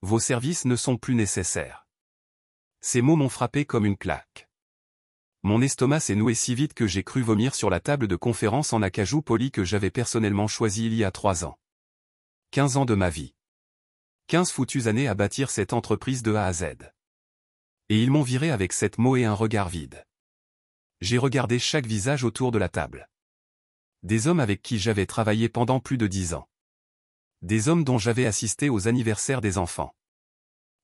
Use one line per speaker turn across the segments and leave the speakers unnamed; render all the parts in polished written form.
Vos services ne sont plus nécessaires. Ces mots m'ont frappé comme une claque. Mon estomac s'est noué si vite que j'ai cru vomir sur la table de conférence en acajou poli que j'avais personnellement choisi il y a 3 ans. 15 ans de ma vie. 15 foutues années à bâtir cette entreprise de A à Z. Et ils m'ont viré avec 7 mots et un regard vide. J'ai regardé chaque visage autour de la table. Des hommes avec qui j'avais travaillé pendant plus de 10 ans. Des hommes dont j'avais assisté aux anniversaires des enfants.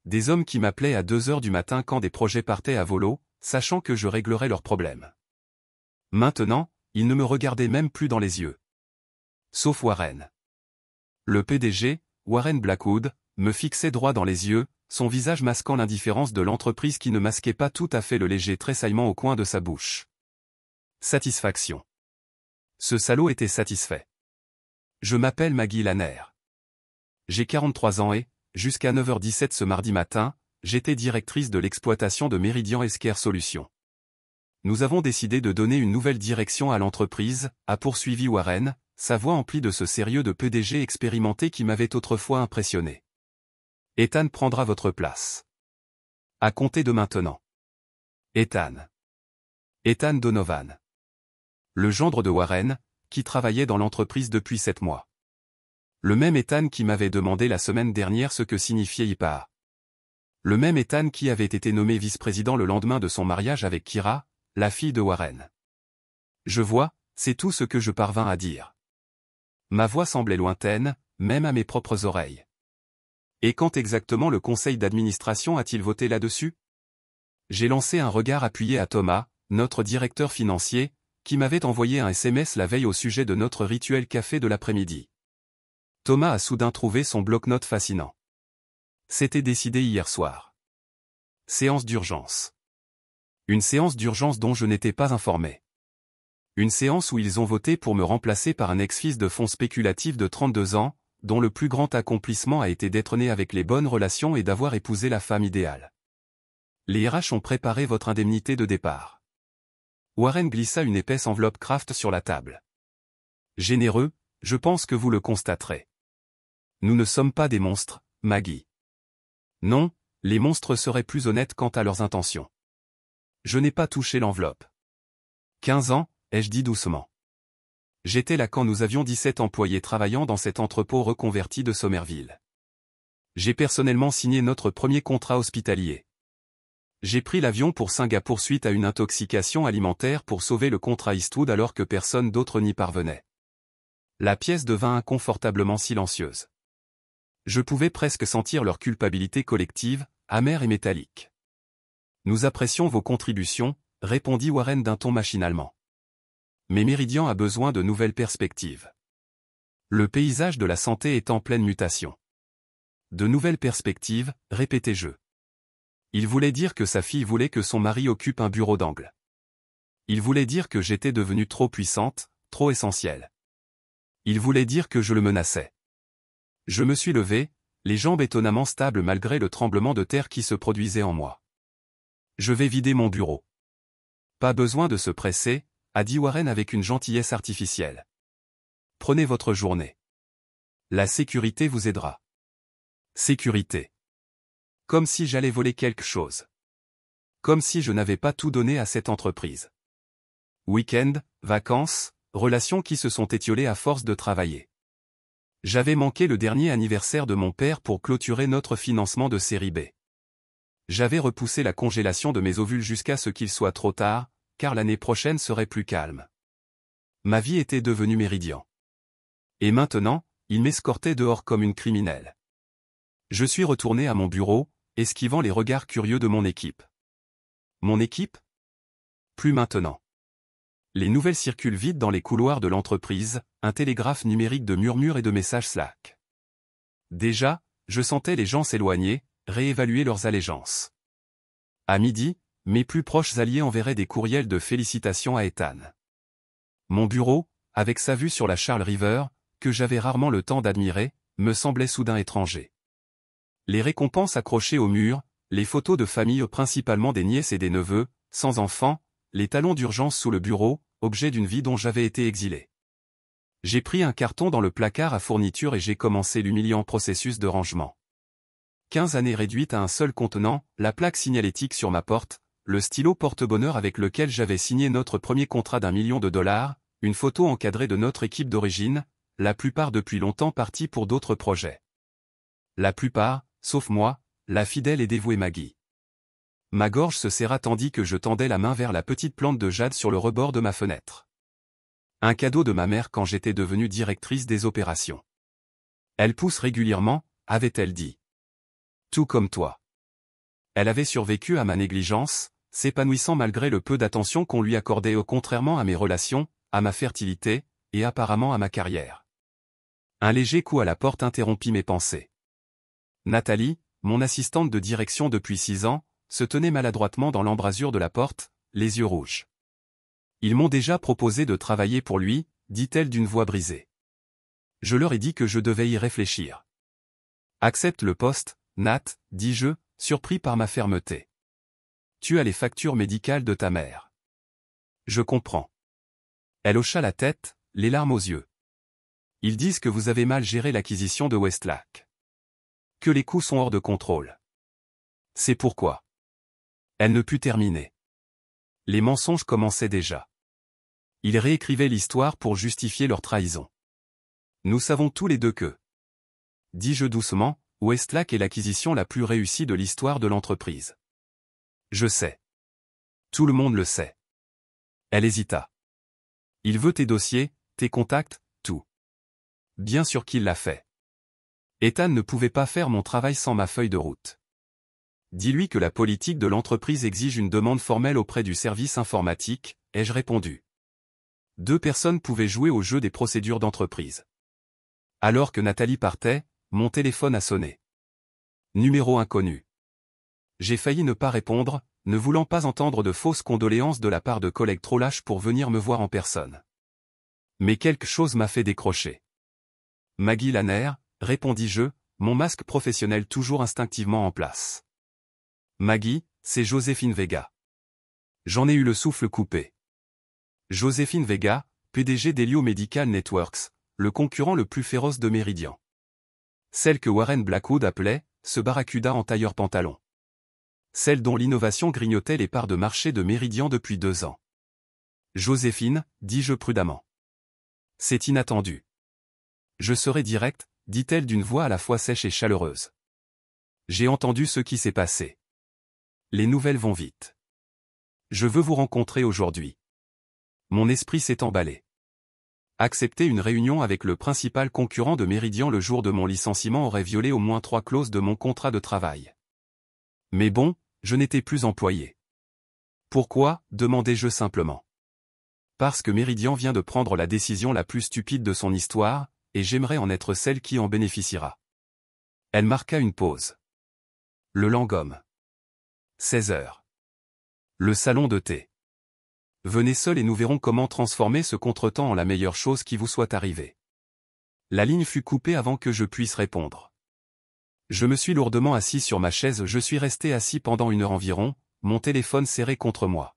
Des hommes qui m'appelaient à 2 heures du matin quand des projets partaient à volo, sachant que je réglerais leurs problèmes. Maintenant, ils ne me regardaient même plus dans les yeux. Sauf Warren. Le PDG, Warren Blackwood, me fixait droit dans les yeux, son visage masquant l'indifférence de l'entreprise qui ne masquait pas tout à fait le léger tressaillement au coin de sa bouche. Satisfaction. Ce salaud était satisfait. Je m'appelle Maggie Lanner. J'ai 43 ans et, jusqu'à 9h17 ce mardi matin, j'étais directrice de l'exploitation de Meridian Healthcare Solutions. Nous avons décidé de donner une nouvelle direction à l'entreprise, a poursuivi Warren, sa voix emplie de ce sérieux de PDG expérimenté qui m'avait autrefois impressionné. Ethan prendra votre place. À compter de maintenant. Ethan. Ethan Donovan. Le gendre de Warren, qui travaillait dans l'entreprise depuis 7 mois. Le même Ethan qui m'avait demandé la semaine dernière ce que signifiait IPA. Le même Ethan qui avait été nommé vice-président le lendemain de son mariage avec Kira, la fille de Warren. Je vois, c'est tout ce que je parvins à dire. Ma voix semblait lointaine, même à mes propres oreilles. Et quand exactement le conseil d'administration a-t-il voté là-dessus? J'ai lancé un regard appuyé à Thomas, notre directeur financier, qui m'avait envoyé un SMS la veille au sujet de notre rituel café de l'après-midi. Thomas a soudain trouvé son bloc-notes fascinant. C'était décidé hier soir. Séance d'urgence. Une séance d'urgence dont je n'étais pas informé. Une séance où ils ont voté pour me remplacer par un ex-fils de fonds spéculatif de 32 ans, dont le plus grand accomplissement a été d'être né avec les bonnes relations et d'avoir épousé la femme idéale. Les RH ont préparé votre indemnité de départ. Warren glissa une épaisse enveloppe Kraft sur la table. Généreux, je pense que vous le constaterez. Nous ne sommes pas des monstres, Maggie. Non, les monstres seraient plus honnêtes quant à leurs intentions. Je n'ai pas touché l'enveloppe. 15 ans, ai-je dit doucement. J'étais là quand nous avions 17 employés travaillant dans cet entrepôt reconverti de Somerville. J'ai personnellement signé notre premier contrat hospitalier. J'ai pris l'avion pour Singapour suite à une intoxication alimentaire pour sauver le contrat Eastwood alors que personne d'autre n'y parvenait. La pièce devint inconfortablement silencieuse. Je pouvais presque sentir leur culpabilité collective, amère et métallique. Nous apprécions vos contributions, répondit Warren d'un ton machinalement. Mais Meridian a besoin de nouvelles perspectives. Le paysage de la santé est en pleine mutation. De nouvelles perspectives, répétai-je. Il voulait dire que sa fille voulait que son mari occupe un bureau d'angle. Il voulait dire que j'étais devenue trop puissante, trop essentielle. Il voulait dire que je le menaçais. Je me suis levé, les jambes étonnamment stables malgré le tremblement de terre qui se produisait en moi. Je vais vider mon bureau. Pas besoin de se presser, a dit Warren avec une gentillesse artificielle. Prenez votre journée. La sécurité vous aidera. Sécurité. Comme si j'allais voler quelque chose. Comme si je n'avais pas tout donné à cette entreprise. Week-end, vacances, relations qui se sont étiolées à force de travailler. J'avais manqué le dernier anniversaire de mon père pour clôturer notre financement de série B. J'avais repoussé la congélation de mes ovules jusqu'à ce qu'il soit trop tard, car l'année prochaine serait plus calme. Ma vie était devenue Meridian. Et maintenant, il m'escortait dehors comme une criminelle. Je suis retourné à mon bureau, esquivant les regards curieux de mon équipe. Mon équipe? Plus maintenant. Les nouvelles circulent vite dans les couloirs de l'entreprise, un télégraphe numérique de murmures et de messages Slack. Déjà, je sentais les gens s'éloigner, réévaluer leurs allégeances. À midi, mes plus proches alliés enverraient des courriels de félicitations à Ethan. Mon bureau, avec sa vue sur la Charles River, que j'avais rarement le temps d'admirer, me semblait soudain étranger. Les récompenses accrochées au mur, les photos de famille principalement des nièces et des neveux, sans enfants, les talons d'urgence sous le bureau, objet d'une vie dont j'avais été exilé. J'ai pris un carton dans le placard à fournitures et j'ai commencé l'humiliant processus de rangement. 15 années réduites à un seul contenant, la plaque signalétique sur ma porte, le stylo porte-bonheur avec lequel j'avais signé notre premier contrat d'1 million de dollars, une photo encadrée de notre équipe d'origine, la plupart depuis longtemps partis pour d'autres projets. La plupart, sauf moi, la fidèle et dévouée Maggie. Ma gorge se serra tandis que je tendais la main vers la petite plante de jade sur le rebord de ma fenêtre. Un cadeau de ma mère quand j'étais devenue directrice des opérations. Elle pousse régulièrement, avait-elle dit. Tout comme toi. Elle avait survécu à ma négligence, s'épanouissant malgré le peu d'attention qu'on lui accordait contrairement à mes relations, à ma fertilité, et apparemment à ma carrière. Un léger coup à la porte interrompit mes pensées. Nathalie, mon assistante de direction depuis 6 ans, se tenait maladroitement dans l'embrasure de la porte, les yeux rouges. Ils m'ont déjà proposé de travailler pour lui, dit-elle d'une voix brisée. Je leur ai dit que je devais y réfléchir. Accepte le poste, Nat, dis-je, surpris par ma fermeté. Tu as les factures médicales de ta mère. Je comprends. Elle hocha la tête, les larmes aux yeux. Ils disent que vous avez mal géré l'acquisition de Westlake. Que les coûts sont hors de contrôle. C'est pourquoi. Elle ne put terminer. Les mensonges commençaient déjà. Ils réécrivaient l'histoire pour justifier leur trahison. Nous savons tous les deux que, dis-je doucement, Westlake est l'acquisition la plus réussie de l'histoire de l'entreprise. Je sais. Tout le monde le sait. Elle hésita. Il veut tes dossiers, tes contacts, tout. Bien sûr qu'il l'a fait. Ethan ne pouvait pas faire mon travail sans ma feuille de route. Dis-lui que la politique de l'entreprise exige une demande formelle auprès du service informatique, ai-je répondu. 2 personnes pouvaient jouer au jeu des procédures d'entreprise. Alors que Nathalie partait, mon téléphone a sonné. Numéro inconnu. J'ai failli ne pas répondre, ne voulant pas entendre de fausses condoléances de la part de collègues trop lâches pour venir me voir en personne. Mais quelque chose m'a fait décrocher. Maggie Lanner, répondis-je, mon masque professionnel toujours instinctivement en place. Maggie, c'est Joséphine Vega. J'en ai eu le souffle coupé. Joséphine Vega, PDG d'Helio Medical Networks, le concurrent le plus féroce de Meridian. Celle que Warren Blackwood appelait, ce barracuda en tailleur-pantalon. Celle dont l'innovation grignotait les parts de marché de Meridian depuis 2 ans. Joséphine, dis-je prudemment. C'est inattendu. Je serai direct, dit-elle d'une voix à la fois sèche et chaleureuse. J'ai entendu ce qui s'est passé. Les nouvelles vont vite. Je veux vous rencontrer aujourd'hui. Mon esprit s'est emballé. Accepter une réunion avec le principal concurrent de Meridian le jour de mon licenciement aurait violé au moins 3 clauses de mon contrat de travail. Mais bon, je n'étais plus employé. Pourquoi, demandai-je simplement. Parce que Meridian vient de prendre la décision la plus stupide de son histoire, et j'aimerais en être celle qui en bénéficiera. Elle marqua une pause. Le Langhomme. 16 heures. Le salon de thé. Venez seul et nous verrons comment transformer ce contretemps en la meilleure chose qui vous soit arrivée. La ligne fut coupée avant que je puisse répondre. Je me suis lourdement assis sur ma chaise, je suis resté assis pendant 1 heure environ, mon téléphone serré contre moi.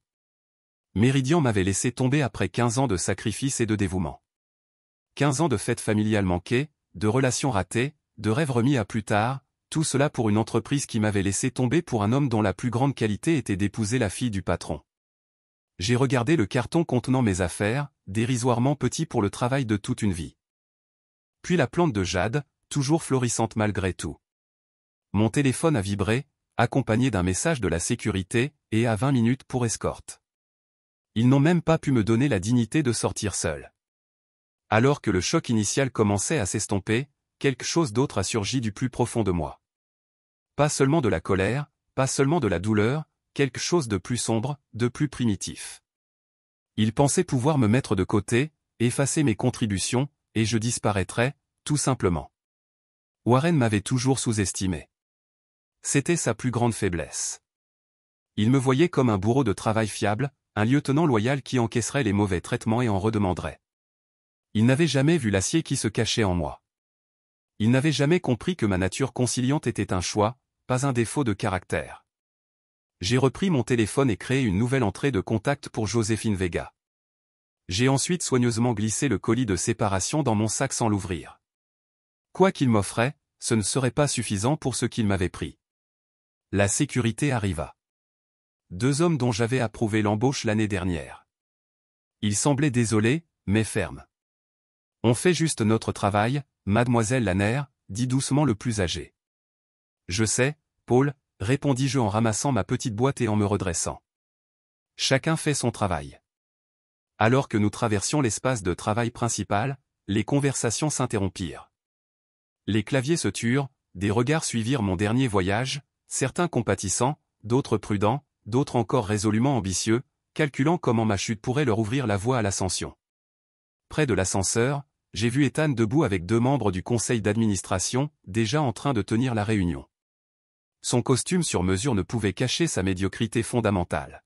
Meridian m'avait laissé tomber après 15 ans de sacrifice et de dévouement. 15 ans de fêtes familiales manquées, de relations ratées, de rêves remis à plus tard, tout cela pour une entreprise qui m'avait laissé tomber pour un homme dont la plus grande qualité était d'épouser la fille du patron. J'ai regardé le carton contenant mes affaires, dérisoirement petit pour le travail de toute une vie. Puis la plante de jade, toujours florissante malgré tout. Mon téléphone a vibré, accompagné d'un message de la sécurité, et à 20 minutes pour escorte. Ils n'ont même pas pu me donner la dignité de sortir seul. Alors que le choc initial commençait à s'estomper, quelque chose d'autre a surgi du plus profond de moi. Pas seulement de la colère, pas seulement de la douleur, quelque chose de plus sombre, de plus primitif. Ils pensaient pouvoir me mettre de côté, effacer mes contributions, et je disparaîtrais, tout simplement. Warren m'avait toujours sous-estimé. C'était sa plus grande faiblesse. Il me voyait comme un bourreau de travail fiable, un lieutenant loyal qui encaisserait les mauvais traitements et en redemanderait. Il n'avait jamais vu l'acier qui se cachait en moi. Il n'avait jamais compris que ma nature conciliante était un choix, pas un défaut de caractère. J'ai repris mon téléphone et créé une nouvelle entrée de contact pour Joséphine Vega. J'ai ensuite soigneusement glissé le colis de séparation dans mon sac sans l'ouvrir. Quoi qu'il m'offrait, ce ne serait pas suffisant pour ce qu'il m'avait pris. La sécurité arriva. 2 hommes dont j'avais approuvé l'embauche l'année dernière. Ils semblaient désolés, mais fermes. On fait juste notre travail, mademoiselle Lanner, dit doucement le plus âgé. Je sais, Paul, répondis-je en ramassant ma petite boîte et en me redressant. Chacun fait son travail. Alors que nous traversions l'espace de travail principal, les conversations s'interrompirent. Les claviers se turent, des regards suivirent mon dernier voyage, certains compatissants, d'autres prudents, d'autres encore résolument ambitieux, calculant comment ma chute pourrait leur ouvrir la voie à l'ascension. Près de l'ascenseur, j'ai vu Ethan debout avec 2 membres du conseil d'administration, déjà en train de tenir la réunion. Son costume sur mesure ne pouvait cacher sa médiocrité fondamentale.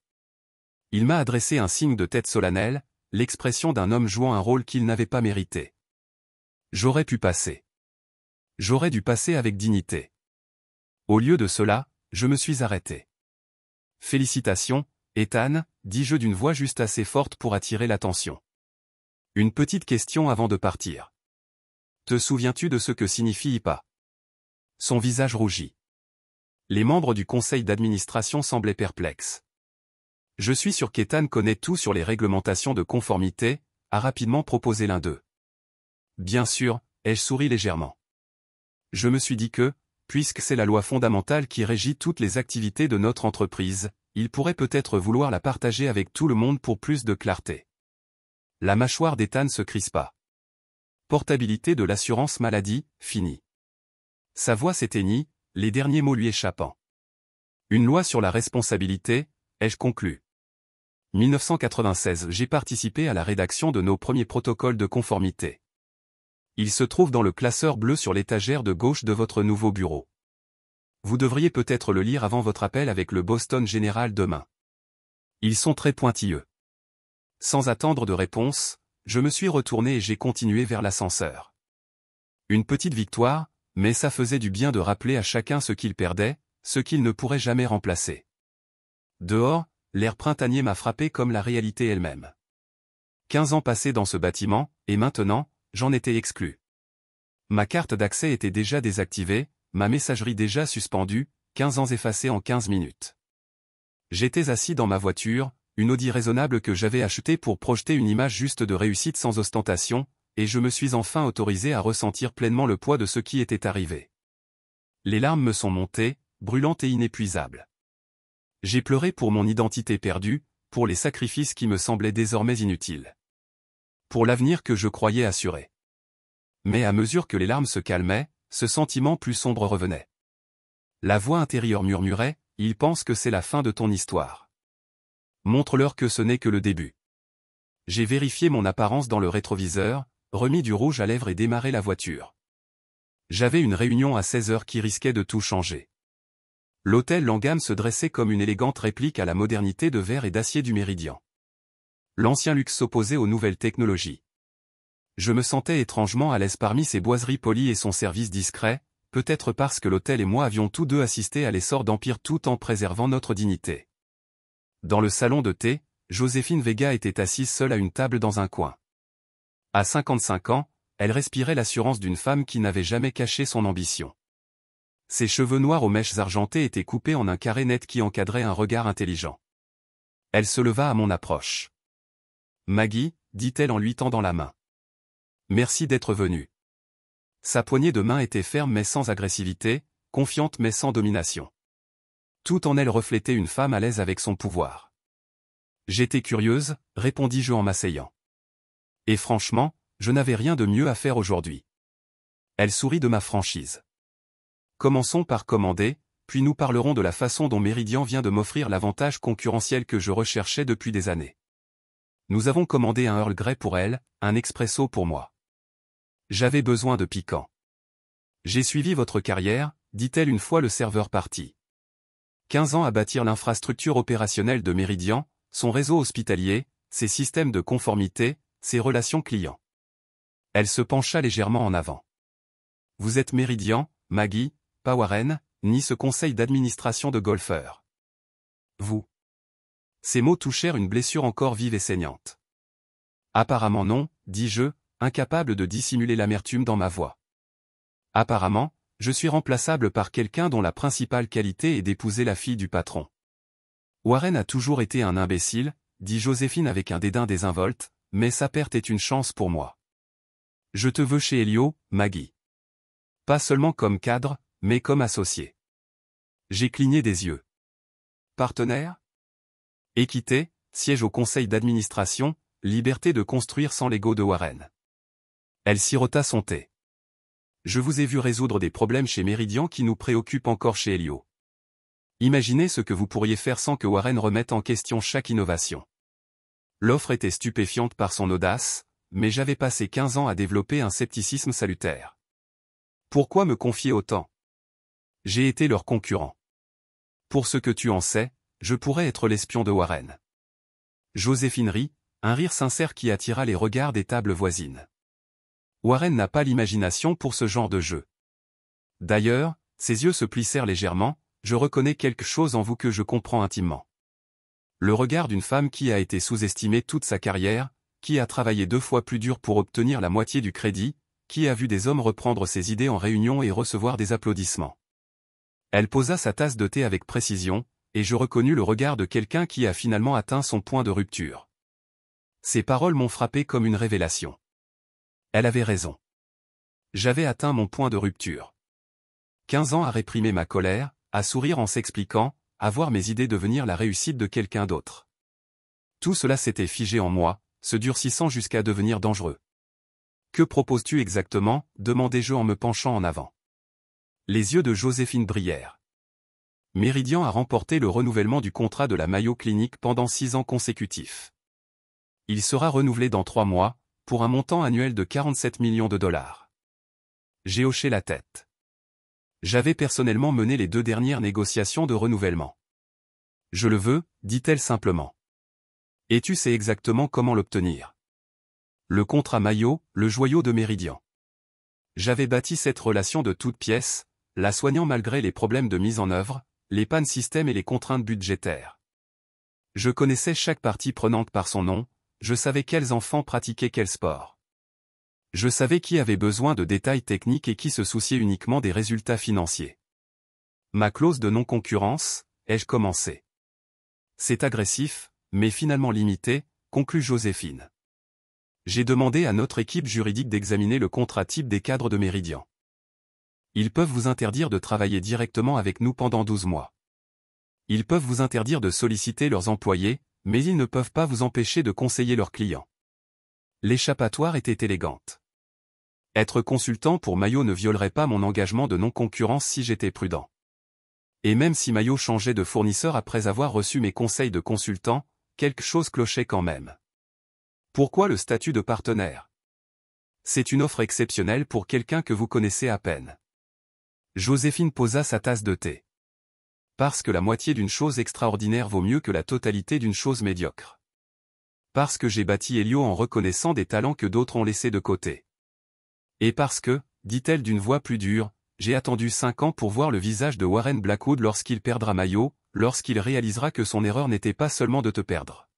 Il m'a adressé un signe de tête solennel, l'expression d'un homme jouant un rôle qu'il n'avait pas mérité. J'aurais pu passer. J'aurais dû passer avec dignité. Au lieu de cela, je me suis arrêté. Félicitations, Ethan, dis-je d'une voix juste assez forte pour attirer l'attention. Une petite question avant de partir. Te souviens-tu de ce que signifie IPA? Son visage rougit. Les membres du conseil d'administration semblaient perplexes. Je suis sûr qu'Ethan connaît tout sur les réglementations de conformité, a rapidement proposé l'un d'eux. Bien sûr, ai-je souri légèrement. Je me suis dit que, puisque c'est la loi fondamentale qui régit toutes les activités de notre entreprise, il pourrait peut-être vouloir la partager avec tout le monde pour plus de clarté. La mâchoire d'Ethan se crispa. Portabilité de l'assurance maladie, fini. Sa voix s'éteignit, les derniers mots lui échappant. Une loi sur la responsabilité, ai-je conclu. 1996, j'ai participé à la rédaction de nos premiers protocoles de conformité. Il se trouve dans le classeur bleu sur l'étagère de gauche de votre nouveau bureau. Vous devriez peut-être le lire avant votre appel avec le Boston General demain. Ils sont très pointilleux. Sans attendre de réponse, je me suis retourné et j'ai continué vers l'ascenseur. Une petite victoire, mais ça faisait du bien de rappeler à chacun ce qu'il perdait, ce qu'il ne pourrait jamais remplacer. Dehors, l'air printanier m'a frappé comme la réalité elle-même. 15 ans passés dans ce bâtiment, et maintenant, j'en étais exclu. Ma carte d'accès était déjà désactivée, ma messagerie déjà suspendue, 15 ans effacés en 15 minutes. J'étais assis dans ma voiture, une Audi raisonnable que j'avais achetée pour projeter une image juste de réussite sans ostentation, et je me suis enfin autorisé à ressentir pleinement le poids de ce qui était arrivé. Les larmes me sont montées, brûlantes et inépuisables. J'ai pleuré pour mon identité perdue, pour les sacrifices qui me semblaient désormais inutiles. Pour l'avenir que je croyais assuré. Mais à mesure que les larmes se calmaient, ce sentiment plus sombre revenait. La voix intérieure murmurait, « Ils pensent que c'est la fin de ton histoire. Montre-leur que ce n'est que le début. » J'ai vérifié mon apparence dans le rétroviseur, remis du rouge à lèvres et démarré la voiture. J'avais une réunion à 16 heures qui risquait de tout changer. L'hôtel Langham se dressait comme une élégante réplique à la modernité de verre et d'acier du Méridien. L'ancien luxe s'opposait aux nouvelles technologies. Je me sentais étrangement à l'aise parmi ses boiseries polies et son service discret, peut-être parce que l'hôtel et moi avions tous deux assisté à l'essor d'empire tout en préservant notre dignité. Dans le salon de thé, Joséphine Vega était assise seule à une table dans un coin. À 55 ans, elle respirait l'assurance d'une femme qui n'avait jamais caché son ambition. Ses cheveux noirs aux mèches argentées étaient coupés en un carré net qui encadrait un regard intelligent. Elle se leva à mon approche. « Maggie », dit-elle en lui tendant la main. « Merci d'être venue. » Sa poignée de main était ferme mais sans agressivité, confiante mais sans domination. Tout en elle reflétait une femme à l'aise avec son pouvoir. « J'étais curieuse », répondis-je en m'asseyant. « Et franchement, je n'avais rien de mieux à faire aujourd'hui. » Elle sourit de ma franchise. « Commençons par commander, puis nous parlerons de la façon dont Méridian vient de m'offrir l'avantage concurrentiel que je recherchais depuis des années. Nous avons commandé un Earl Grey pour elle, un expresso pour moi. J'avais besoin de piquant. J'ai suivi votre carrière, dit-elle une fois le serveur parti. 15 ans à bâtir l'infrastructure opérationnelle de Méridian, son réseau hospitalier, ses systèmes de conformité, ses relations clients. Elle se pencha légèrement en avant. Vous êtes Méridian, Maggie, pas Warren, ni ce conseil d'administration de golfeurs. Vous. Ces mots touchèrent une blessure encore vive et saignante. Apparemment non, dis-je, incapable de dissimuler l'amertume dans ma voix. Apparemment, Je suis remplaçable par quelqu'un dont la principale qualité est d'épouser la fille du patron. Warren a toujours été un imbécile, dit Joséphine avec un dédain désinvolte, mais sa perte est une chance pour moi. Je te veux chez Elio, Maggie. Pas seulement comme cadre, mais comme associé. J'ai cligné des yeux. Partenaire? Équité, siège au conseil d'administration, liberté de construire sans l'ego de Warren. Elle sirota son thé. Je vous ai vu résoudre des problèmes chez Meridian qui nous préoccupent encore chez Elio. Imaginez ce que vous pourriez faire sans que Warren remette en question chaque innovation. L'offre était stupéfiante par son audace, mais j'avais passé 15 ans à développer un scepticisme salutaire. Pourquoi me confier autant? J'ai été leur concurrent. Pour ce que tu en sais, je pourrais être l'espion de Warren. Joséphine rit, un rire sincère qui attira les regards des tables voisines. Warren n'a pas l'imagination pour ce genre de jeu. D'ailleurs, ses yeux se plissèrent légèrement, je reconnais quelque chose en vous que je comprends intimement. Le regard d'une femme qui a été sous-estimée toute sa carrière, qui a travaillé 2 fois plus dur pour obtenir la moitié du crédit, qui a vu des hommes reprendre ses idées en réunion et recevoir des applaudissements. Elle posa sa tasse de thé avec précision, et je reconnus le regard de quelqu'un qui a finalement atteint son point de rupture. Ces paroles m'ont frappé comme une révélation. Elle avait raison. J'avais atteint mon point de rupture. 15 ans à réprimer ma colère, à sourire en s'expliquant, à voir mes idées devenir la réussite de quelqu'un d'autre. Tout cela s'était figé en moi, se durcissant jusqu'à devenir dangereux. Que proposes-tu exactement? Demandai-je en me penchant en avant. Les yeux de Joséphine brillèrent. Meridian a remporté le renouvellement du contrat de la Mayo Clinic pendant 6 ans consécutifs. Il sera renouvelé dans 3 mois, pour un montant annuel de 47 millions de dollars. J'ai hoché la tête. J'avais personnellement mené les 2 dernières négociations de renouvellement. Je le veux, dit-elle simplement. Et tu sais exactement comment l'obtenir. Le contrat Mayo, le joyau de Meridian. J'avais bâti cette relation de toutes pièces, la soignant malgré les problèmes de mise en œuvre, les pannes système et les contraintes budgétaires. Je connaissais chaque partie prenante par son nom, je savais quels enfants pratiquaient quel sport. Je savais qui avait besoin de détails techniques et qui se souciait uniquement des résultats financiers. Ma clause de non-concurrence, ai-je commencé. C'est agressif, mais finalement limité, conclut Joséphine. J'ai demandé à notre équipe juridique d'examiner le contrat type des cadres de Meridian. Ils peuvent vous interdire de travailler directement avec nous pendant 12 mois. Ils peuvent vous interdire de solliciter leurs employés, mais ils ne peuvent pas vous empêcher de conseiller leurs clients. L'échappatoire était élégante. Être consultant pour Mayo ne violerait pas mon engagement de non-concurrence si j'étais prudent. Et même si Mayo changeait de fournisseur après avoir reçu mes conseils de consultant, quelque chose clochait quand même. Pourquoi le statut de partenaire? C'est une offre exceptionnelle pour quelqu'un que vous connaissez à peine. Joséphine posa sa tasse de thé. Parce que la moitié d'une chose extraordinaire vaut mieux que la totalité d'une chose médiocre. Parce que j'ai bâti Elio en reconnaissant des talents que d'autres ont laissés de côté. Et parce que, dit-elle d'une voix plus dure, j'ai attendu 5 ans pour voir le visage de Warren Blackwood lorsqu'il perdra Mayo, lorsqu'il réalisera que son erreur n'était pas seulement de te perdre.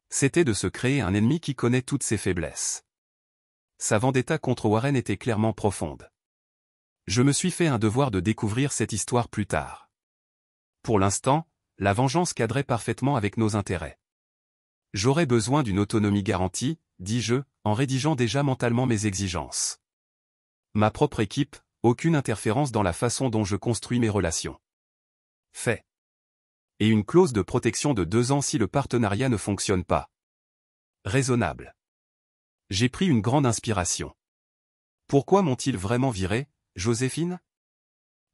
C'était de se créer un ennemi qui connaît toutes ses faiblesses. Sa vendetta contre Warren était clairement profonde. Je me suis fait un devoir de découvrir cette histoire plus tard. Pour l'instant, la vengeance cadrait parfaitement avec nos intérêts. J'aurais besoin d'une autonomie garantie, dis-je, en rédigeant déjà mentalement mes exigences. Ma propre équipe, aucune interférence dans la façon dont je construis mes relations. Fait. Et une clause de protection de 2 ans si le partenariat ne fonctionne pas. Raisonnable. J'ai pris une grande inspiration. Pourquoi m'ont-ils vraiment viré, Joséphine?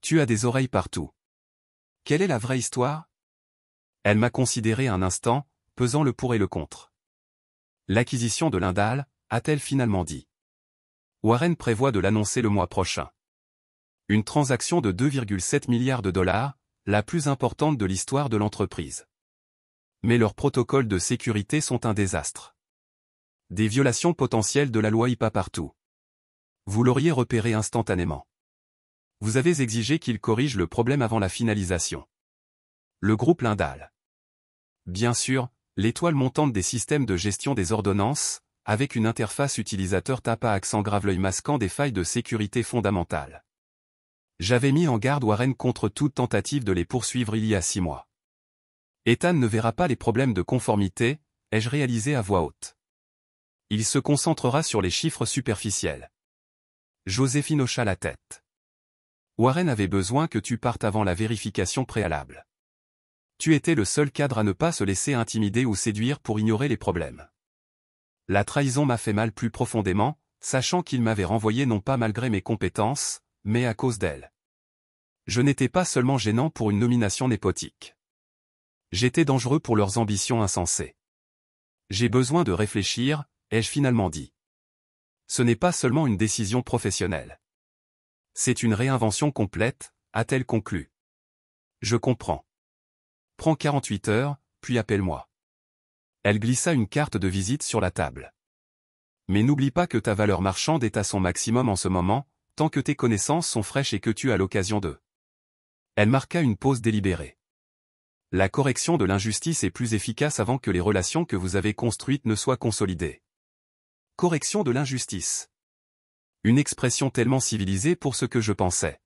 Tu as des oreilles partout. Quelle est la vraie histoire? Elle m'a considéré un instant, pesant le pour et le contre. L'acquisition de Lindal, a-t-elle finalement dit. Warren prévoit de l'annoncer le mois prochain. Une transaction de 2,7 milliards de dollars, la plus importante de l'histoire de l'entreprise. Mais leurs protocoles de sécurité sont un désastre. Des violations potentielles de la loi IPA partout. Vous l'auriez repéré instantanément. Vous avez exigé qu'ils corrigent le problème avant la finalisation. Le groupe Lindal. Bien sûr, l'étoile montante des systèmes de gestion des ordonnances, avec une interface utilisateur tape à accent grave l'œil masquant des failles de sécurité fondamentales. J'avais mis en garde Warren contre toute tentative de les poursuivre il y a 6 mois. Ethan ne verra pas les problèmes de conformité, ai-je réalisé à voix haute. Il se concentrera sur les chiffres superficiels. Joséphine hocha la tête. Warren avait besoin que tu partes avant la vérification préalable. Tu étais le seul cadre à ne pas se laisser intimider ou séduire pour ignorer les problèmes. La trahison m'a fait mal plus profondément, sachant qu'il m'avait renvoyé non pas malgré mes compétences, mais à cause d'elle. Je n'étais pas seulement gênant pour une nomination népotique. J'étais dangereux pour leurs ambitions insensées. J'ai besoin de réfléchir, ai-je finalement dit. Ce n'est pas seulement une décision professionnelle. C'est une réinvention complète, a-t-elle conclu. Je comprends. Prends 48 heures, puis appelle-moi. Elle glissa une carte de visite sur la table. Mais n'oublie pas que ta valeur marchande est à son maximum en ce moment, tant que tes connaissances sont fraîches et que tu as l'occasion de. Elle marqua une pause délibérée. La correction de l'injustice est plus efficace avant que les relations que vous avez construites ne soient consolidées. Correction de l'injustice. Une expression tellement civilisée pour ce que je pensais.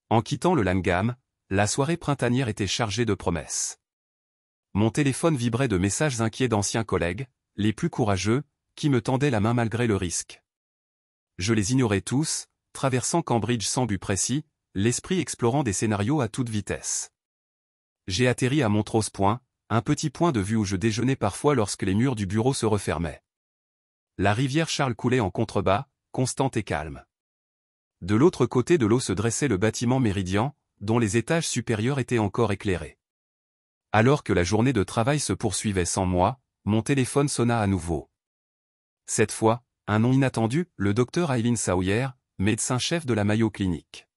En quittant le Langham, la soirée printanière était chargée de promesses. Mon téléphone vibrait de messages inquiets d'anciens collègues, les plus courageux, qui me tendaient la main malgré le risque. Je les ignorais tous, traversant Cambridge sans but précis, l'esprit explorant des scénarios à toute vitesse. J'ai atterri à Montrose Point, un petit point de vue où je déjeunais parfois lorsque les murs du bureau se refermaient. La rivière Charles coulait en contrebas, constante et calme. De l'autre côté de l'eau se dressait le bâtiment Méridien, dont les étages supérieurs étaient encore éclairés. Alors que la journée de travail se poursuivait sans moi, mon téléphone sonna à nouveau. Cette fois, un nom inattendu, le docteur Eileen Sawyer, médecin-chef de la Mayo Clinic.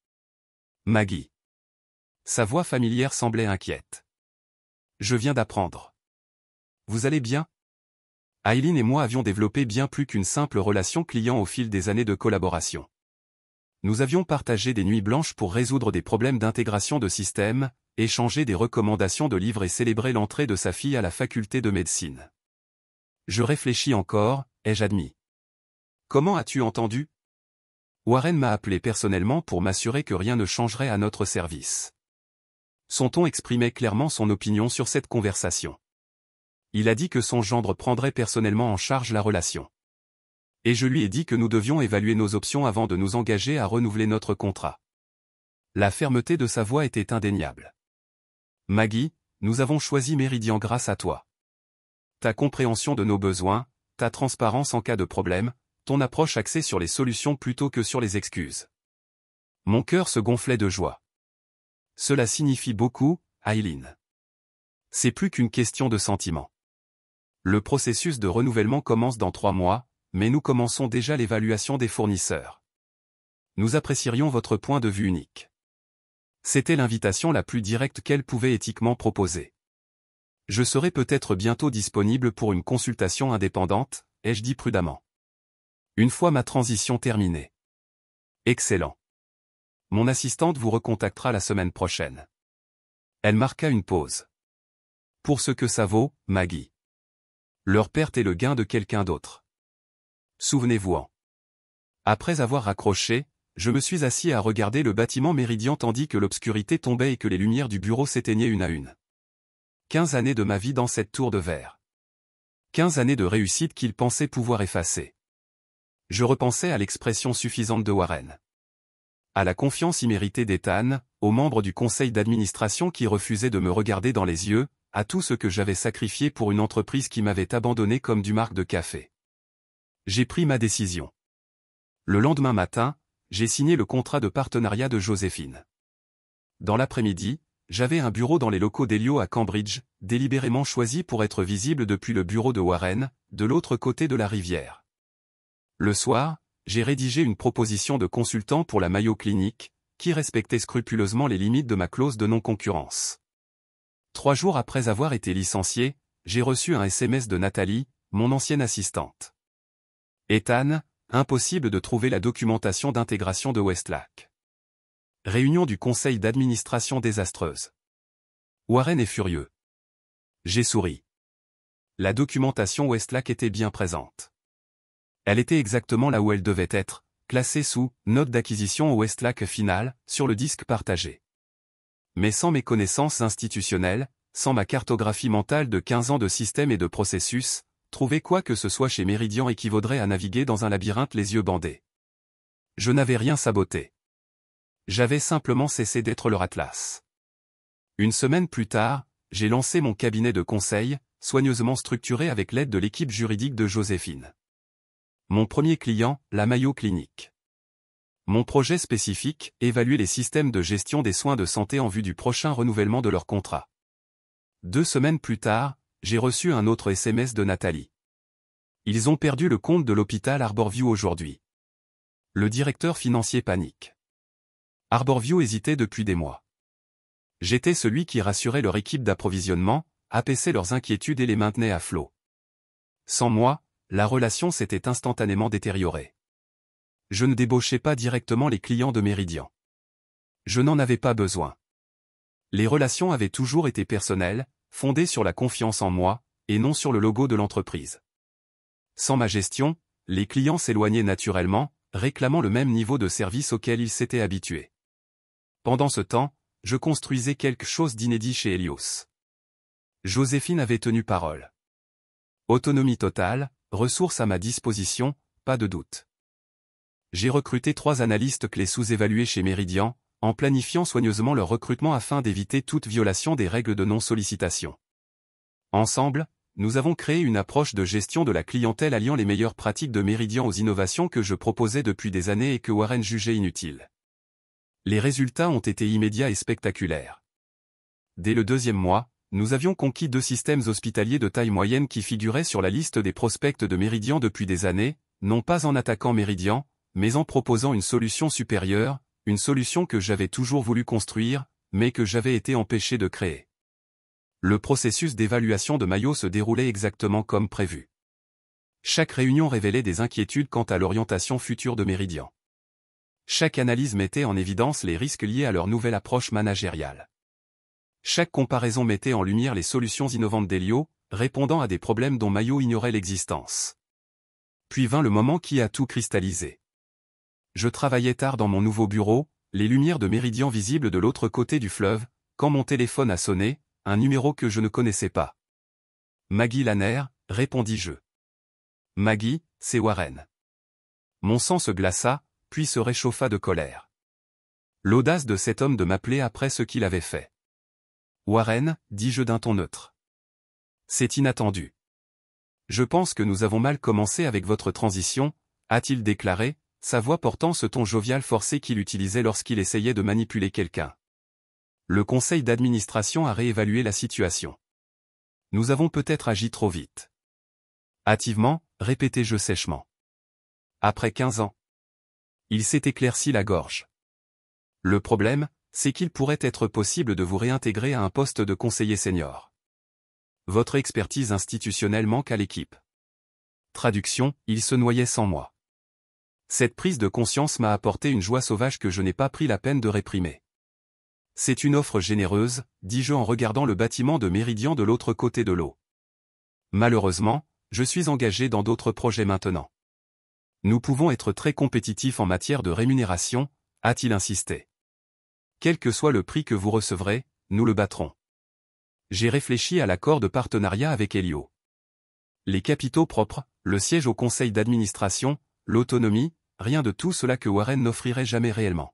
Maggie. Sa voix familière semblait inquiète. Je viens d'apprendre. Vous allez bien? Eileen et moi avions développé bien plus qu'une simple relation client au fil des années de collaboration. Nous avions partagé des nuits blanches pour résoudre des problèmes d'intégration de systèmes, échanger des recommandations de livres et célébrer l'entrée de sa fille à la faculté de médecine. Je réfléchis encore, ai-je admis. Comment as-tu entendu? Warren m'a appelé personnellement pour m'assurer que rien ne changerait à notre service. Son ton exprimait clairement son opinion sur cette conversation. Il a dit que son gendre prendrait personnellement en charge la relation. Et je lui ai dit que nous devions évaluer nos options avant de nous engager à renouveler notre contrat. La fermeté de sa voix était indéniable. Maggie, nous avons choisi Méridien grâce à toi. Ta compréhension de nos besoins, ta transparence en cas de problème, ton approche axée sur les solutions plutôt que sur les excuses. Mon cœur se gonflait de joie. Cela signifie beaucoup, Eileen. C'est plus qu'une question de sentiment. Le processus de renouvellement commence dans 3 mois, mais nous commençons déjà l'évaluation des fournisseurs. Nous apprécierions votre point de vue unique. C'était l'invitation la plus directe qu'elle pouvait éthiquement proposer. Je serai peut-être bientôt disponible pour une consultation indépendante, ai-je dit prudemment. Une fois ma transition terminée. Excellent. Mon assistante vous recontactera la semaine prochaine. Elle marqua une pause. Pour ce que ça vaut, Maggie. Leur perte est le gain de quelqu'un d'autre. Souvenez-vous-en. Après avoir raccroché, je me suis assis à regarder le bâtiment Méridien tandis que l'obscurité tombait et que les lumières du bureau s'éteignaient une à une. 15 années de ma vie dans cette tour de verre. 15 années de réussite qu'il pensait pouvoir effacer. Je repensais à l'expression suffisante de Warren. À la confiance imméritée d'Ethan, aux membres du conseil d'administration qui refusaient de me regarder dans les yeux, à tout ce que j'avais sacrifié pour une entreprise qui m'avait abandonné comme du marc de café. J'ai pris ma décision. Le lendemain matin, j'ai signé le contrat de partenariat de Joséphine. Dans l'après-midi, j'avais un bureau dans les locaux d'Elio à Cambridge, délibérément choisi pour être visible depuis le bureau de Warren, de l'autre côté de la rivière. Le soir, j'ai rédigé une proposition de consultant pour la Mayo Clinic, qui respectait scrupuleusement les limites de ma clause de non-concurrence. 3 jours après avoir été licencié, j'ai reçu un SMS de Nathalie, mon ancienne assistante. Ethan, impossible de trouver la documentation d'intégration de Westlac. Réunion du conseil d'administration désastreuse. Warren est furieux. J'ai souri. La documentation Westlac était bien présente. Elle était exactement là où elle devait être, classé sous « Note d'acquisition au Westlac final » sur le disque partagé. Mais sans mes connaissances institutionnelles, sans ma cartographie mentale de 15 ans de systèmes et de processus, trouver quoi que ce soit chez Meridian équivaudrait à naviguer dans un labyrinthe les yeux bandés. Je n'avais rien saboté. J'avais simplement cessé d'être leur atlas. Une semaine plus tard, j'ai lancé mon cabinet de conseil, soigneusement structuré avec l'aide de l'équipe juridique de Joséphine. Mon premier client, la Mayo Clinique. Mon projet spécifique, évaluer les systèmes de gestion des soins de santé en vue du prochain renouvellement de leur contrat. 2 semaines plus tard, j'ai reçu un autre SMS de Nathalie. Ils ont perdu le compte de l'hôpital Arborview aujourd'hui. Le directeur financier panique. Arborview hésitait depuis des mois. J'étais celui qui rassurait leur équipe d'approvisionnement, apaisait leurs inquiétudes et les maintenait à flot. Sans moi, la relation s'était instantanément détériorée. Je ne débauchais pas directement les clients de Meridian. Je n'en avais pas besoin. Les relations avaient toujours été personnelles, fondées sur la confiance en moi, et non sur le logo de l'entreprise. Sans ma gestion, les clients s'éloignaient naturellement, réclamant le même niveau de service auquel ils s'étaient habitués. Pendant ce temps, je construisais quelque chose d'inédit chez Helios. Joséphine avait tenu parole. Autonomie totale, ressources à ma disposition, pas de doute. J'ai recruté 3 analystes clés sous-évalués chez Meridian, en planifiant soigneusement leur recrutement afin d'éviter toute violation des règles de non-sollicitation. Ensemble, nous avons créé une approche de gestion de la clientèle alliant les meilleures pratiques de Meridian aux innovations que je proposais depuis des années et que Warren jugeait inutiles. Les résultats ont été immédiats et spectaculaires. Dès le 2e mois, nous avions conquis 2 systèmes hospitaliers de taille moyenne qui figuraient sur la liste des prospects de Meridian depuis des années, non pas en attaquant Meridian, mais en proposant une solution supérieure, une solution que j'avais toujours voulu construire, mais que j'avais été empêché de créer. Le processus d'évaluation de Mayo se déroulait exactement comme prévu. Chaque réunion révélait des inquiétudes quant à l'orientation future de Meridian. Chaque analyse mettait en évidence les risques liés à leur nouvelle approche managériale. Chaque comparaison mettait en lumière les solutions innovantes d'Helio, répondant à des problèmes dont Mayo ignorait l'existence. Puis vint le moment qui a tout cristallisé. Je travaillais tard dans mon nouveau bureau, les lumières de Meridian visibles de l'autre côté du fleuve, quand mon téléphone a sonné, un numéro que je ne connaissais pas. Maggie Lanner, répondis-je. Maggie, c'est Warren. Mon sang se glaça, puis se réchauffa de colère. L'audace de cet homme de m'appeler après ce qu'il avait fait. Warren, dis-je d'un ton neutre. C'est inattendu. Je pense que nous avons mal commencé avec votre transition, a-t-il déclaré, sa voix portant ce ton jovial forcé qu'il utilisait lorsqu'il essayait de manipuler quelqu'un. Le conseil d'administration a réévalué la situation. Nous avons peut-être agi trop vite. Hâtivement, répétai-je sèchement. Après 15 ans. Il s'est éclairci la gorge. Le problème, c'est qu'il pourrait être possible de vous réintégrer à un poste de conseiller senior. Votre expertise institutionnelle manque à l'équipe. Traduction, il se noyait sans moi. Cette prise de conscience m'a apporté une joie sauvage que je n'ai pas pris la peine de réprimer. C'est une offre généreuse, dis-je en regardant le bâtiment de Meridian de l'autre côté de l'eau. Malheureusement, je suis engagé dans d'autres projets maintenant. Nous pouvons être très compétitifs en matière de rémunération, a-t-il insisté. Quel que soit le prix que vous recevrez, nous le battrons. J'ai réfléchi à l'accord de partenariat avec Helio. Les capitaux propres, le siège au conseil d'administration, l'autonomie, rien de tout cela que Warren n'offrirait jamais réellement.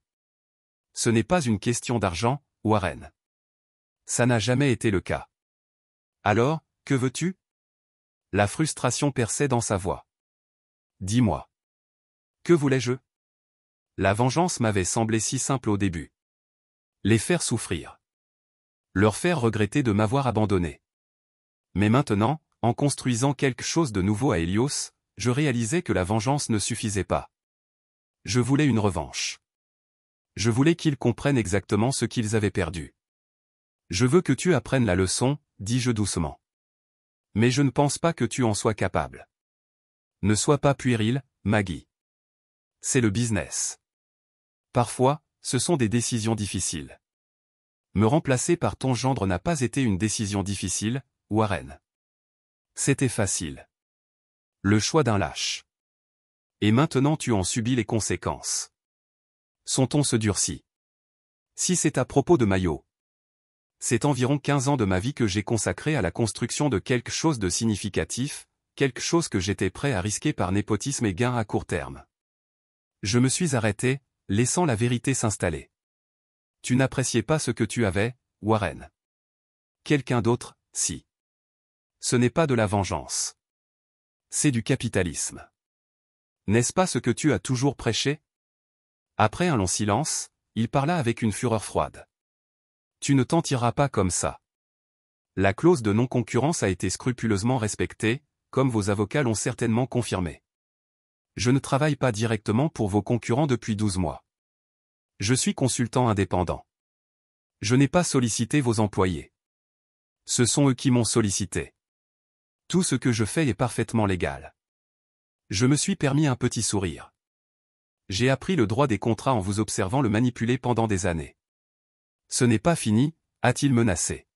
Ce n'est pas une question d'argent, Warren. Ça n'a jamais été le cas. Alors, que veux-tu? La frustration perçait dans sa voix. Dis-moi. Que voulais-je? La vengeance m'avait semblé si simple au début. Les faire souffrir. Leur faire regretter de m'avoir abandonné. Mais maintenant, en construisant quelque chose de nouveau à Helios, je réalisais que la vengeance ne suffisait pas. Je voulais une revanche. Je voulais qu'ils comprennent exactement ce qu'ils avaient perdu. Je veux que tu apprennes la leçon, dis-je doucement. Mais je ne pense pas que tu en sois capable. Ne sois pas puéril, Maggie. C'est le business. Parfois, ce sont des décisions difficiles. Me remplacer par ton gendre n'a pas été une décision difficile, Warren. C'était facile. Le choix d'un lâche. Et maintenant tu en subis les conséquences. Son ton se durcit. Si c'est à propos de Mayo. C'est environ 15 ans de ma vie que j'ai consacré à la construction de quelque chose de significatif, quelque chose que j'étais prêt à risquer par népotisme et gain à court terme. Je me suis arrêté, laissant la vérité s'installer. Tu n'appréciais pas ce que tu avais, Warren. Quelqu'un d'autre, si. Ce n'est pas de la vengeance. C'est du capitalisme. N'est-ce pas ce que tu as toujours prêché? Après un long silence, il parla avec une fureur froide. Tu ne t'en tireras pas comme ça. La clause de non-concurrence a été scrupuleusement respectée, comme vos avocats l'ont certainement confirmé. Je ne travaille pas directement pour vos concurrents depuis 12 mois. Je suis consultant indépendant. Je n'ai pas sollicité vos employés. Ce sont eux qui m'ont sollicité. Tout ce que je fais est parfaitement légal. Je me suis permis un petit sourire. J'ai appris le droit des contrats en vous observant le manipuler pendant des années. Ce n'est pas fini, a-t-il menacé.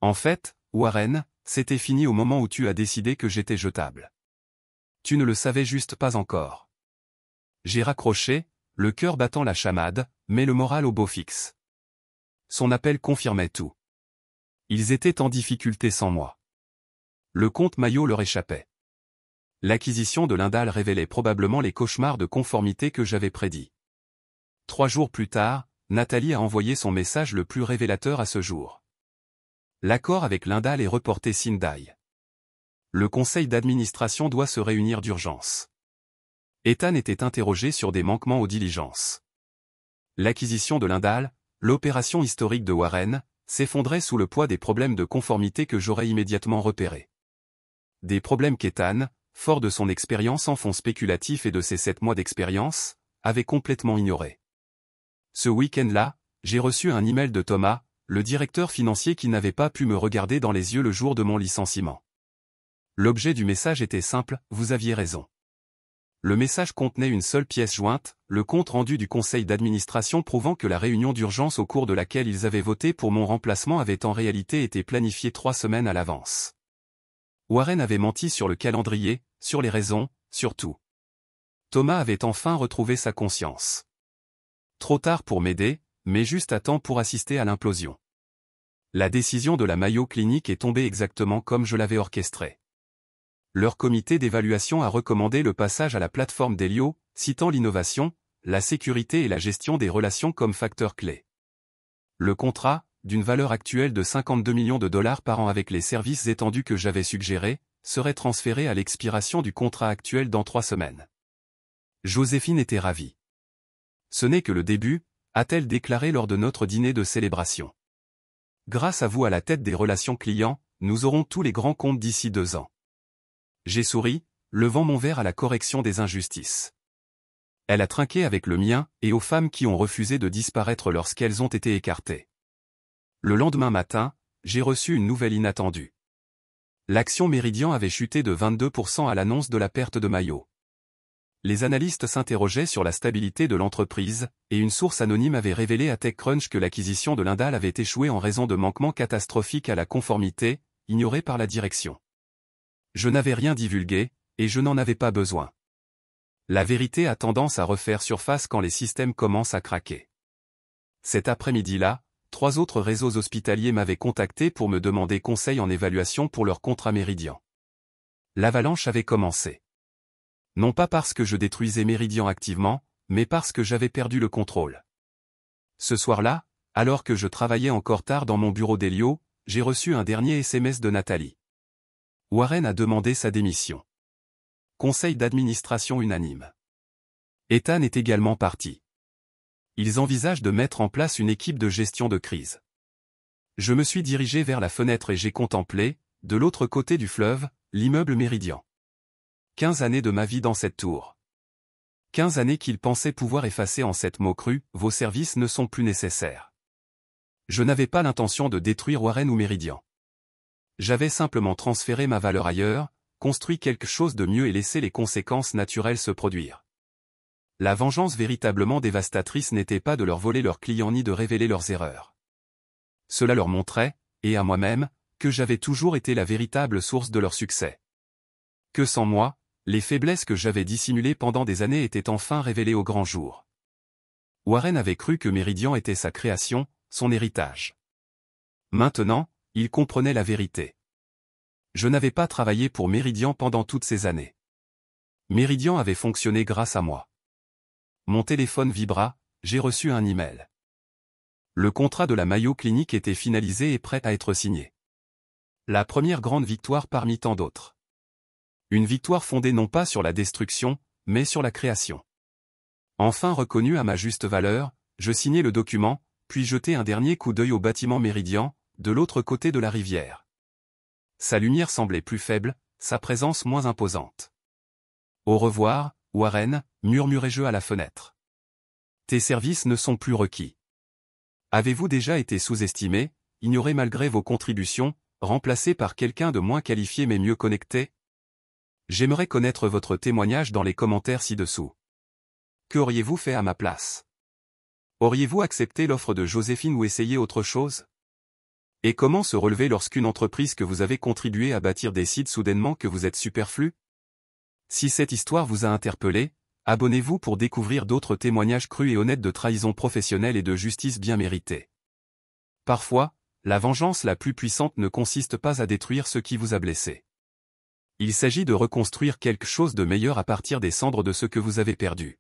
En fait, Warren, c'était fini au moment où tu as décidé que j'étais jetable. Tu ne le savais juste pas encore. J'ai raccroché, le cœur battant la chamade, mais le moral au beau fixe. Son appel confirmait tout. Ils étaient en difficulté sans moi. Le comte Mayo leur échappait. L'acquisition de Lindal révélait probablement les cauchemars de conformité que j'avais prédits. 3 jours plus tard, Nathalie a envoyé son message le plus révélateur à ce jour. L'accord avec Lindal est reporté sine die. Le conseil d'administration doit se réunir d'urgence. Ethan était interrogé sur des manquements aux diligences. L'acquisition de Lindal, l'opération historique de Warren, s'effondrait sous le poids des problèmes de conformité que j'aurais immédiatement repérés. Des problèmes qu'Ethan, fort de son expérience en fonds spéculatifs et de ses 7 mois d'expérience, avait complètement ignorés. Ce week-end-là, j'ai reçu un email de Thomas, le directeur financier qui n'avait pas pu me regarder dans les yeux le jour de mon licenciement. L'objet du message était simple, vous aviez raison. Le message contenait une seule pièce jointe, le compte rendu du conseil d'administration prouvant que la réunion d'urgence au cours de laquelle ils avaient voté pour mon remplacement avait en réalité été planifiée 3 semaines à l'avance. Warren avait menti sur le calendrier, sur les raisons, sur tout. Thomas avait enfin retrouvé sa conscience. Trop tard pour m'aider, mais juste à temps pour assister à l'implosion. La décision de la Mayo Clinic est tombée exactement comme je l'avais orchestrée. Leur comité d'évaluation a recommandé le passage à la plateforme d'Helio, citant l'innovation, la sécurité et la gestion des relations comme facteurs clés. Le contrat, d'une valeur actuelle de 52 millions de dollars par an avec les services étendus que j'avais suggérés, serait transféré à l'expiration du contrat actuel dans 3 semaines. Joséphine était ravie. Ce n'est que le début, a-t-elle déclaré lors de notre dîner de célébration. Grâce à vous à la tête des relations clients, nous aurons tous les grands comptes d'ici 2 ans. J'ai souri, levant mon verre à la correction des injustices. Elle a trinqué avec le mien et aux femmes qui ont refusé de disparaître lorsqu'elles ont été écartées. Le lendemain matin, j'ai reçu une nouvelle inattendue. L'action Méridian avait chuté de 22% à l'annonce de la perte de Mayo. Les analystes s'interrogeaient sur la stabilité de l'entreprise, et une source anonyme avait révélé à TechCrunch que l'acquisition de Lindal avait échoué en raison de manquements catastrophiques à la conformité, ignorés par la direction. Je n'avais rien divulgué, et je n'en avais pas besoin. La vérité a tendance à refaire surface quand les systèmes commencent à craquer. Cet après-midi-là, 3 autres réseaux hospitaliers m'avaient contacté pour me demander conseil en évaluation pour leur contrat Méridian. L'avalanche avait commencé. Non pas parce que je détruisais Méridian activement, mais parce que j'avais perdu le contrôle. Ce soir-là, alors que je travaillais encore tard dans mon bureau d'Helio, j'ai reçu un dernier SMS de Nathalie. Warren a demandé sa démission. Conseil d'administration unanime. Ethan est également parti. Ils envisagent de mettre en place une équipe de gestion de crise. Je me suis dirigé vers la fenêtre et j'ai contemplé, de l'autre côté du fleuve, l'immeuble Méridian. 15 années de ma vie dans cette tour. 15 années qu'ils pensaient pouvoir effacer en 7 mots crus, vos services ne sont plus nécessaires. Je n'avais pas l'intention de détruire Warren ou Méridian. J'avais simplement transféré ma valeur ailleurs, construit quelque chose de mieux et laissé les conséquences naturelles se produire. La vengeance véritablement dévastatrice n'était pas de leur voler leurs clients ni de révéler leurs erreurs. Cela leur montrait, et à moi-même, que j'avais toujours été la véritable source de leur succès. Que sans moi, Les faiblesses que j'avais dissimulées pendant des années étaient enfin révélées au grand jour. Warren avait cru que Meridian était sa création, son héritage. Maintenant, il comprenait la vérité. Je n'avais pas travaillé pour Meridian pendant toutes ces années. Meridian avait fonctionné grâce à moi. Mon téléphone vibra, j'ai reçu un email. Le contrat de la Mayo Clinic était finalisé et prêt à être signé. La première grande victoire parmi tant d'autres. Une victoire fondée non pas sur la destruction, mais sur la création. Enfin reconnu à ma juste valeur, je signai le document, puis jetai un dernier coup d'œil au bâtiment Meridian, de l'autre côté de la rivière. Sa lumière semblait plus faible, sa présence moins imposante. Au revoir, Warren, murmurai-je à la fenêtre. Tes services ne sont plus requis. Avez-vous déjà été sous-estimé, ignoré malgré vos contributions, remplacé par quelqu'un de moins qualifié mais mieux connecté? J'aimerais connaître votre témoignage dans les commentaires ci-dessous. Qu'auriez-vous fait à ma place? Auriez-vous accepté l'offre de Joséphine ou essayé autre chose? Et comment se relever lorsqu'une entreprise que vous avez contribué à bâtir décide soudainement que vous êtes superflu? Si cette histoire vous a interpellé, abonnez-vous pour découvrir d'autres témoignages crus et honnêtes de trahison professionnelle et de justice bien méritée. Parfois, la vengeance la plus puissante ne consiste pas à détruire ce qui vous a blessé. Il s'agit de reconstruire quelque chose de meilleur à partir des cendres de ce que vous avez perdu.